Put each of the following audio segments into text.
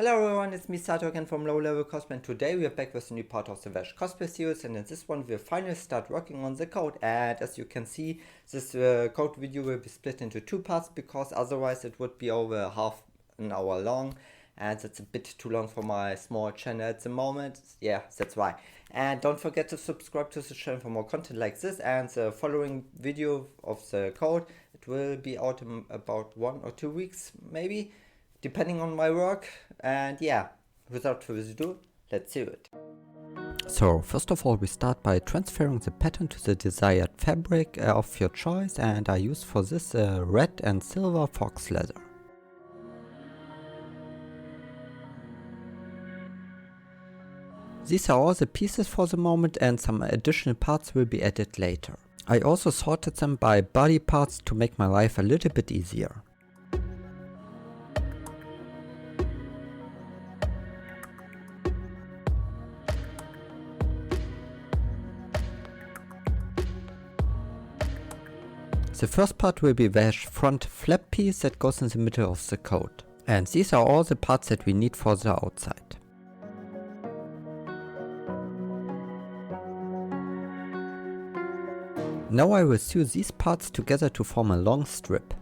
Hello everyone, it's me Sato again from Low Level Cosplay, and today we are back with a new part of the Vash Cosplay series, and in this one we'll finally start working on the code. And as you can see, this code video will be split into two parts because otherwise it would be over half an hour long, and that's a bit too long for my small channel at the moment. Yeah, that's why. And don't forget to subscribe to the channel for more content like this, and the following video of the code, it will be out in about 1 or 2 weeks maybe, depending on my work. And yeah, without further ado, let's do it. So first of all, we start by transferring the pattern to the desired fabric of your choice, and I use for this red and silver fox leather. These are all the pieces for the moment, and some additional parts will be added later. I also sorted them by body parts to make my life a little bit easier. The first part will be Vash front flap piece that goes in the middle of the coat. And these are all the parts that we need for the outside. Now I will sew these parts together to form a long strip.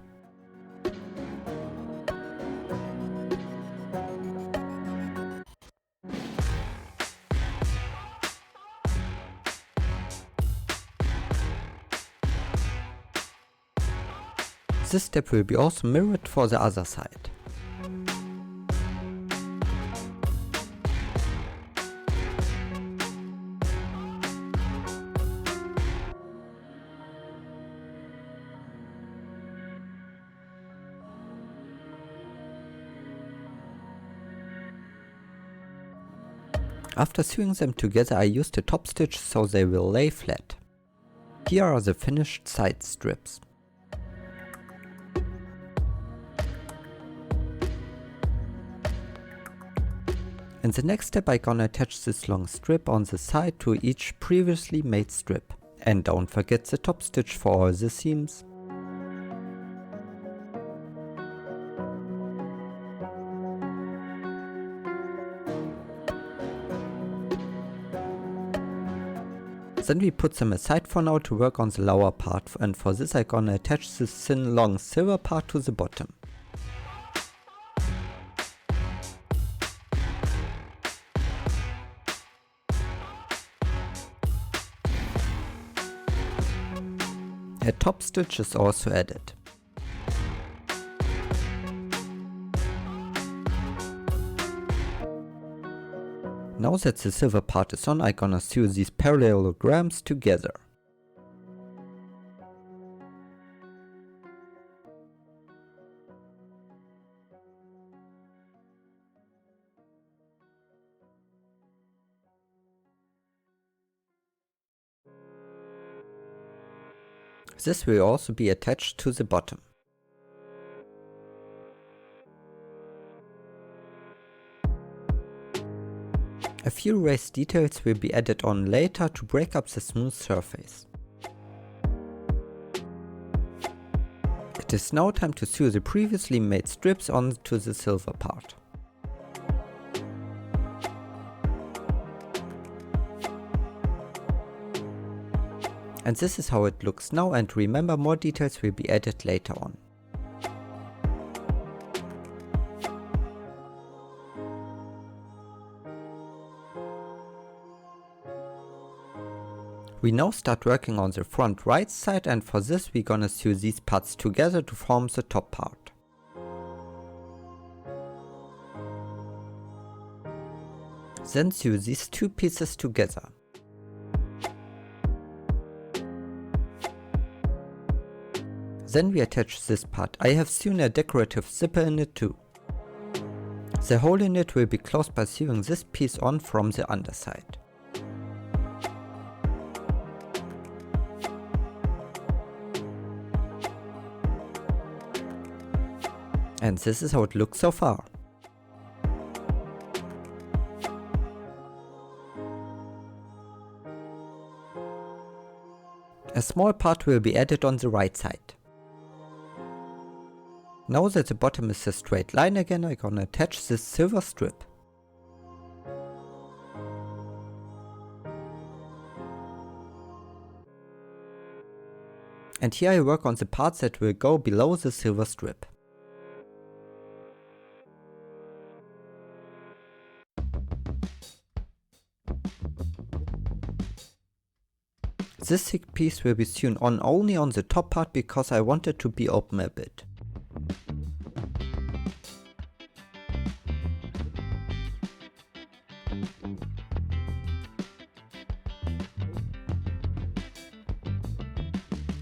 This step will be also mirrored for the other side. After sewing them together, I used a top stitch so they will lay flat. Here are the finished side strips. In the next step, I'm gonna attach this long strip on the side to each previously made strip. And don't forget the top stitch for all the seams. Then we put them aside for now to work on the lower part, and for this I'm gonna attach this thin long silver part to the bottom. A top stitch is also added. Now that the silver part is on, I'm gonna sew these parallelograms together. This will also be attached to the bottom. A few raised details will be added on later to break up the smooth surface. It is now time to sew the previously made strips onto the silver part. And this is how it looks now, and remember, more details will be added later on. We now start working on the front right side, and for this we're gonna sew these parts together to form the top part. Then sew these two pieces together. Then we attach this part. I have sewn a decorative zipper in it too. The hole in it will be closed by sewing this piece on from the underside. And this is how it looks so far. A small part will be added on the right side. Now that the bottom is a straight line again, I'm gonna attach this silver strip. And here I work on the parts that will go below the silver strip. This thick piece will be sewn on only on the top part because I want it to be open a bit.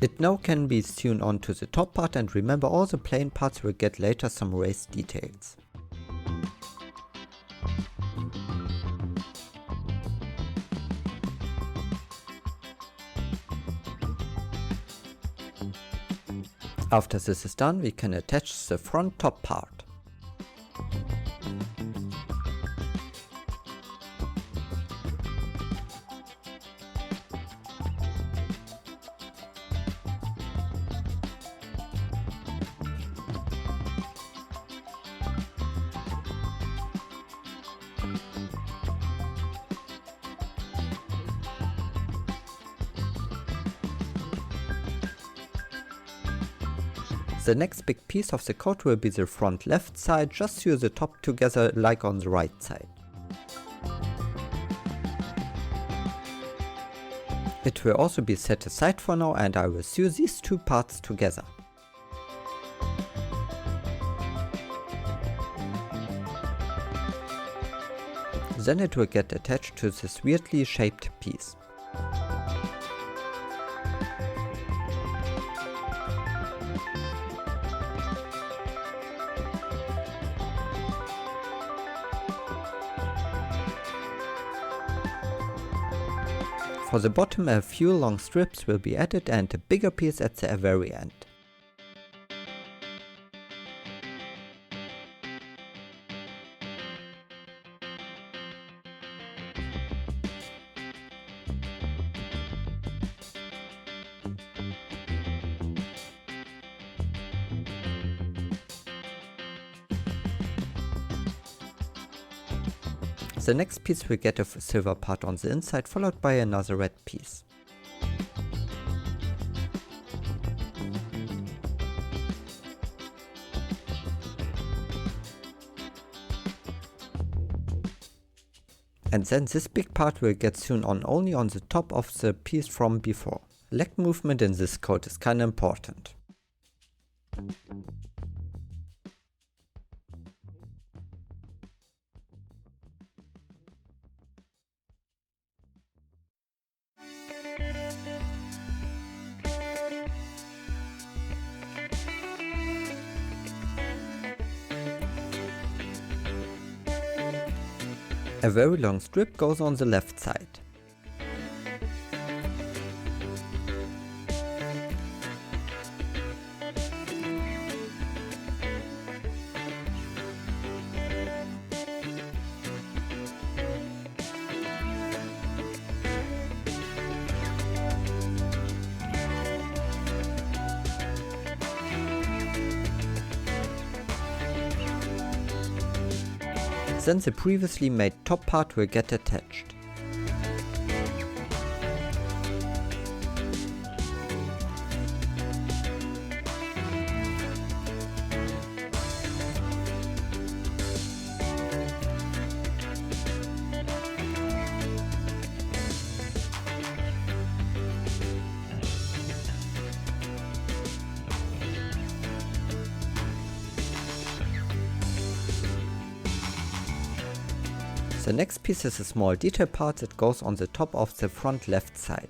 It now can be sewn onto the top part, and remember, all the plain parts will get later some raised details. After this is done, we can attach the front top part. The next big piece of the coat will be the front left side. Just sew the top together like on the right side. It will also be set aside for now, and I will sew these two parts together. Then it will get attached to this weirdly shaped piece. For the bottom, a few long strips will be added and a bigger piece at the very end. The next piece will get a silver part on the inside, followed by another red piece. And then this big part will get sewn on only on the top of the piece from before. Leg movement in this coat is kinda important. A very long strip goes on the left side. Then the previously made top part will get attached. The next piece is a small detail part that goes on the top of the front left side.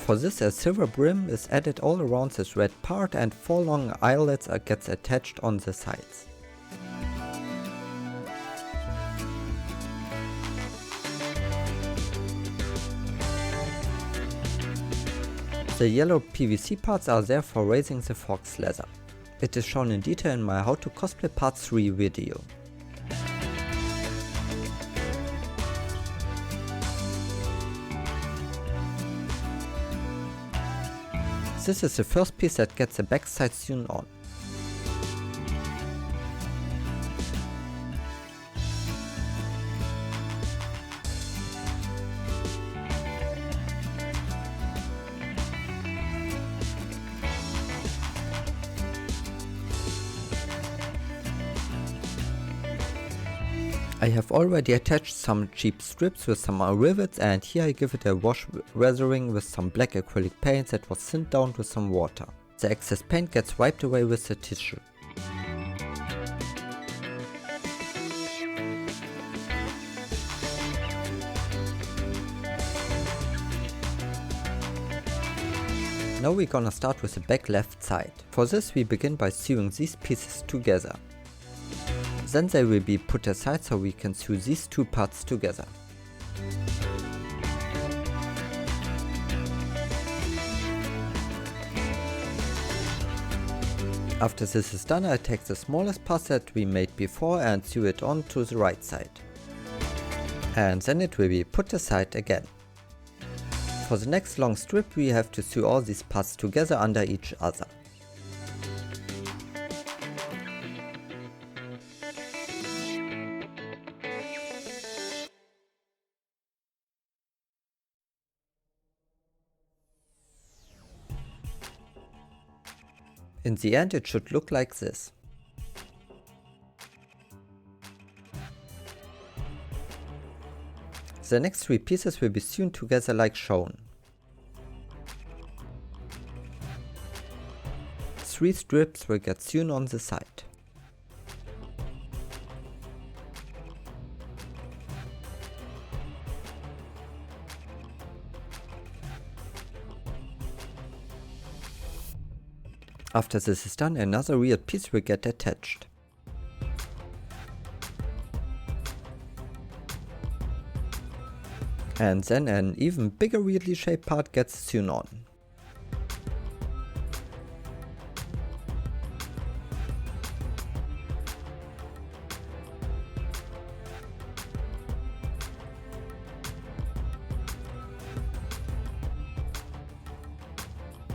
For this, a silver brim is added all around this red part, and 4 long eyelets gets attached on the sides. The yellow PVC parts are there for raising the fox leather. It is shown in detail in my How to Cosplay Part 3 video. This is the first piece that gets the backside sewn on. I have already attached some cheap strips with some rivets, and here I give it a wash weathering with some black acrylic paint that was thinned down with some water. The excess paint gets wiped away with the tissue. Now we're gonna start with the back left side. For this we begin by sewing these pieces together. Then they will be put aside so we can sew these two parts together. After this is done, I take the smallest part that we made before and sew it on to the right side. And then it will be put aside again. For the next long strip we have to sew all these parts together under each other. In the end it should look like this. The next three pieces will be sewn together like shown. 3 strips will get sewn on the side. After this is done, another real piece will get attached. And then an even bigger weirdly shaped part gets sewn on.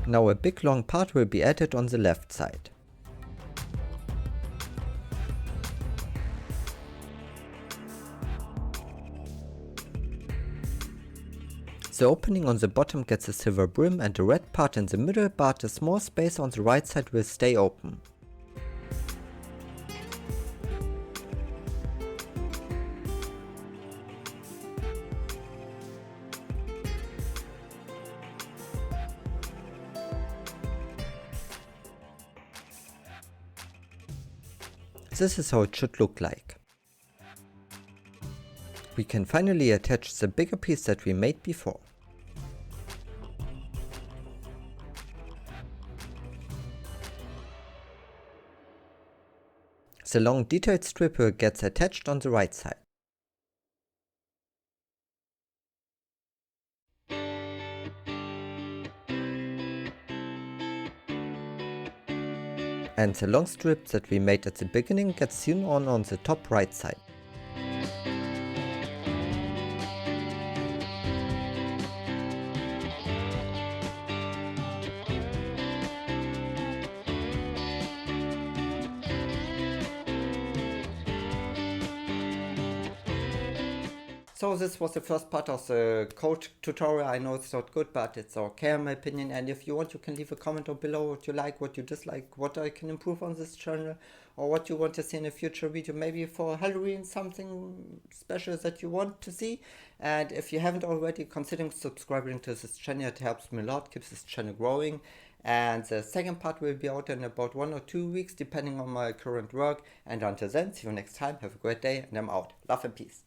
Now a big long part will be added on the left side. The opening on the bottom gets a silver brim, and the red part in the middle, but a small space on the right side will stay open. This is how it should look like. We can finally attach the bigger piece that we made before. The long detailed strip gets attached on the right side. And the long strip that we made at the beginning gets sewn on the top right side. So this was the first part of the code tutorial. I know it's not good, but it's okay in my opinion. And if you want, you can leave a comment down below what you like, what you dislike, what I can improve on this channel, or what you want to see in a future video. Maybe for Halloween something special that you want to see. And if you haven't already, considering subscribing to this channel, it helps me a lot, keeps this channel growing. And the second part will be out in about 1 or 2 weeks, depending on my current work. And until then, see you next time. Have a great day, and I'm out. Love and peace.